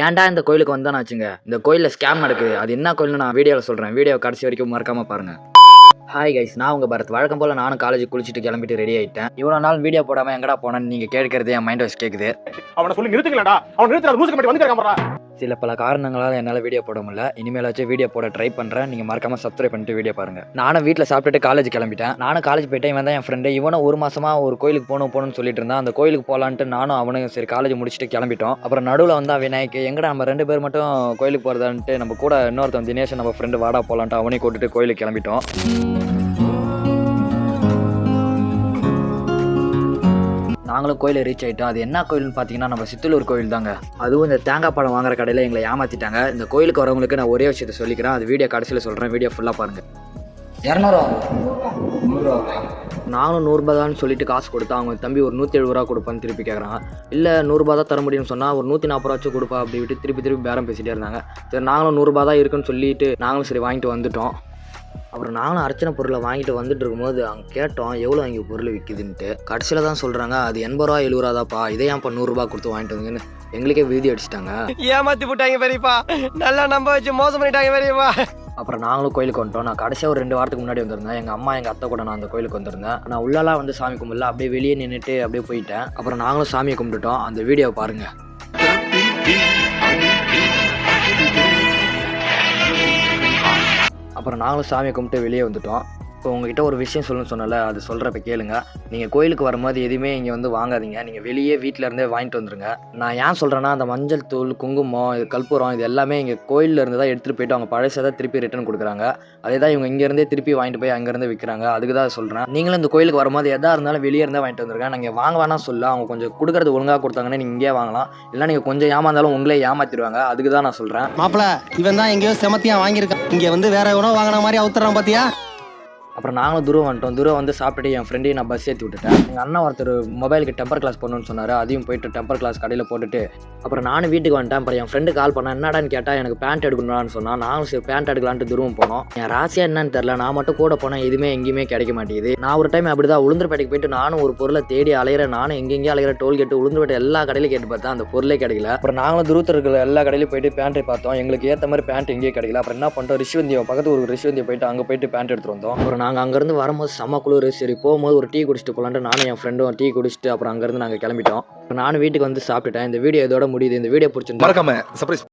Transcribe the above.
ஏன்டா இந்த கோயிலுக்கு வந்தான்னு வச்சுங்க, இந்த கோயிலில் ஸ்கேம் நடக்குது. அது என்ன கோயில்னு நான் வீடியோவில் சொல்கிறேன். வீடியோ கடைசி வரைக்கும் மறக்காமல் பாருங்கள். ஹாய் கைஸ், நான் உங்கள் பரத். வழக்கம் போல் நானும் காலேஜ் குளிச்சுட்டு கிளம்பிட்டு ரெடி ஆகிட்டேன். இவ்வளோ நாள் வீடியோ போடாமல் எங்கடா போனேன்னு நீங்கள் கேட்கறது என் மைண்ட் வாய்ஸ் கேட்குது. அவனை சொல்லி நிறுத்துங்களா? அவன் நிறுத்துற மூசுக்கு மட்டும் வந்து சில பல காரணங்களால் என்னால் வீடியோ போட முடியல. இனிமேலாச்சும் வீடியோ போட ட்ரை பண்ணுறேன். நீங்கள் மறக்காமல் சப்ஸ்கிரைப் பண்ணிட்டு வீடியோ பாருங்கள். நானும் வீட்டில் சாப்பிட்டுட்டு காலேஜ் கிளம்பிட்டேன். நானும் காலேஜ் போயிட்டேன். இவன் தான் என் ஃப்ரெண்டு. இவனும் ஒரு மாதமாக ஒரு கோயிலுக்கு போகணும்னு சொல்லிட்டு இருந்தான். அந்த கோயிலுக்கு போகலான்ட்டு நானும் அவனும் சரி காலேஜ் முடிச்சுட்டு கிளம்பிட்டோம். அப்புறம் நடுவில் வந்தா விநாயக், எங்கடா நம்ம 2 பேர் மட்டும் கோயிலுக்கு போகிறதான்ட்டு நம்ம கூட இன்னொருத்தன் தினேஷ் நம்ம ஃப்ரெண்டு வாடா போகலான்ட்டு அவனையும் கூட்டிட்டு கோயிலுக்கு கிளம்பிட்டோம். நாங்களும் கோயிலை ரீச் ஆகிட்டோம். அது என்ன கோயில்னு பார்த்தீங்கன்னா நம்ம சித்தலூர் கோயில் தாங்க. அதுவும் இந்த தேங்காய் பழம் வாங்குற கடையில் எங்களை ஏமாற்றிட்டாங்க. இந்த கோயிலுக்கு வரவங்களுக்கு நான் ஒரே விஷயத்தை சொல்லிக்கிறேன். அது வீடியோ கடைசியில் சொல்கிறேன். வீடியோ ஃபுல்லாக பாருங்கள். 200 நானும் 100 ரூபா தான் சொல்லிட்டு காசு கொடுத்தா அவங்க தம்பி ஒரு 170 ரூபா கொடுப்பான்னு திருப்பி கேட்குறாங்க. இல்லை 100 ரூபா தான் தர முடியும்னு சொன்னால் ஒரு 140 ரூபாச்சும் கொடுப்பா அப்படி விட்டு திருப்பி பேரம் பேசிகிட்டே இருந்தாங்க. சரி நாங்களும் 100 ரூபா தான் இருக்குன்னு சொல்லிட்டு நாங்களும் சரி வாங்கிட்டு வந்துட்டோம். அப்புறம் நானும் அர்ச்சனை பொருளை வாங்கிட்டு வந்துட்டு இருக்கும்போது அங்கே கேட்டோம் எவ்வளோ இங்கே பொருள் விற்கிதுன்ட்டு. கடைசியில் தான் சொல்கிறாங்க அது 80 ரூபா 70 ரூபா தான்ப்பா, இதே ஏன்ப்பா 100 ரூபா கொடுத்து வாங்கிட்டு வந்தீங்கன்னு எங்களுக்கே வீதி அடிச்சிட்டாங்க. ஏமாத்தி போட்டாங்க பெரியப்பா, நல்லா நம்ப வச்சு மோசம் பண்ணிட்டாங்க பெரியப்பா. அப்புறம் நாங்களும் கோயிலுக்கு வந்துட்டோம். நான் கடைசியாக ஒரு 2 வாரத்துக்கு முன்னாடி வந்திருந்தேன். எங்கள் அம்மா எங்கள் அத்தை கூட நான் அந்த கோயிலுக்கு வந்திருந்தேன். நான் உள்ளலாம் வந்து சாமி கும்பிடல, அப்படியே வெளியே நின்றுட்டு அப்படியே போயிட்டேன். அப்புறம் நாங்களும் சாமியை கும்பிட்டுட்டோம். அந்த வீடியோவை பாருங்கள். அப்புறம் நாங்களும் சாமியை கும்பிட்டு வெளியே வந்துட்டோம். இப்போ உங்ககிட்ட ஒரு விஷயம் சொல்லணும்னு சொன்னல, அது சொல்கிறப்ப கேளுங்க. நீங்கள் கோயிலுக்கு வரும்போது எதுவுமே இங்கே வந்து வாங்காதீங்க. நீங்கள் வெளியே வீட்டில் இருந்தே வாங்கிட்டு வந்துருங்க. நான் ஏன் சொல்கிறேன்னா அந்த மஞ்சள் தூள், குங்குமம், இது கற்பூரம், இது எல்லாமே இங்கே கோயிலில் இருந்து தான் எடுத்துகிட்டு போயிட்டு அவங்க பழசை தான் திருப்பி ரிட்டர்ன் கொடுக்குறாங்க. அதே தான் இவங்க இங்கேருந்தே திருப்பி வாங்கிட்டு போய் அங்கேருந்து விற்கிறாங்க. அதுக்கு தான் சொல்கிறேன். நீங்களும் இந்த கோயிலுக்கு வரும்போது எதாக இருந்தாலும் வெளியே இருந்தால் வாங்கிட்டு வந்துருங்க. நீங்கள் வாங்க வேணாம் சொல்ல, அவங்க கொஞ்சம் கொடுக்குறது ஒழுங்காக கொடுத்தாங்கன்னா நீங்கள் இங்கேயே வாங்கலாம். இல்லை நீங்கள் கொஞ்சம் ஏமாந்தாலும் உங்களே ஏமாற்றிடுவாங்க. அதுக்கு தான் நான் சொல்கிறேன். மாப்பிள்ள இவன் தான் எங்கேயோ செமத்தியா வாங்கியிருக்கான், இங்கே வந்து வேற எவனோ வாங்கின மாதிரி அவுத்துறான் பார்த்தியா. அப்புறம் நாங்களும் தூரம் வந்துட்டோம். தூரம் வந்து சாப்பிட்டுட்டு என் ஃப்ரெண்டையும் நான் பஸ் ஏற்றி விட்டுட்டேன். எங்கள் அண்ணன் ஒருத்தர் மொபைலுக்கு டெம்பர் கிளாஸ் பண்ணணும்னு சொன்னார். அதையும் போயிட்டு டெம்பர் கிளாஸ் கடையில் போட்டுட்டு அப்புறம் நானும் வீட்டுக்கு வந்துட்டேன். அப்புறம் என் ஃப்ரெண்டு கால் பண்ணேன், என்னடான்னு கேட்டால் எனக்கு பேண்ட் எடுக்கணும்னு சொன்னால் நானும் சரி பேண்ட் எடுக்கலான்ட்டு தூரம் போனோம். என் ராசியாக என்னன்னு தெரில, நான் மட்டும் கூட போனேன், எதுவுமே எங்கேயுமே கிடைக்க மாட்டேங்குது. நான் ஒரு டைம் அப்படி தான் உளுந்தூர்பேட்டைக்கு போயிட்டு நானும் ஒரு பொருளை தேடி அலையிறேன். நானும் எங்கெங்கேயும் அலையிற டோல்கேட்டு உளுந்தூர்பேட்டை எல்லா கடையிலும் கேட்டு பார்த்தேன், அந்த பொருளே கிடைக்கல. அப்புறம் நாங்களும் தூரத்தில் இருக்கிற எல்லா கடையிலையும் போயிட்டு பேண்ட்டை பார்த்தோம். எங்களுக்கு ஏற்ற மாதிரி பேண்ட் எங்கேயும் கிடைக்கல. அப்புறம் என்ன பண்ணிட்டோம், ரிஷிவந்தியம் பக்கத்து ஒரு ரிஷிவந்தியம் போயிட்டு அங்கே போயிட்டு பேண்ட் எடுத்துகிட்டு வந்தோம். அப்புறம் நாங்கள் அங்கேருந்து வரும்போது செம்ம குளிர். சரி போகும்போது ஒரு டீ குடிச்சிட்டு போகலான்ட்டு நானும் என் ஃப்ரெண்டும் டீ குடிச்சிட்டு அப்புறம் அங்கேருந்து நாங்கள் கிளம்பிட்டோம். நானும் வீட்டுக்கு வந்து சாப்பிட்டுட்டேன். இந்த வீடியோ இதோட முடியுது. இந்த வீடியோ பிடிச்சிருந்தா மறக்காம சர்ப்ரைஸ்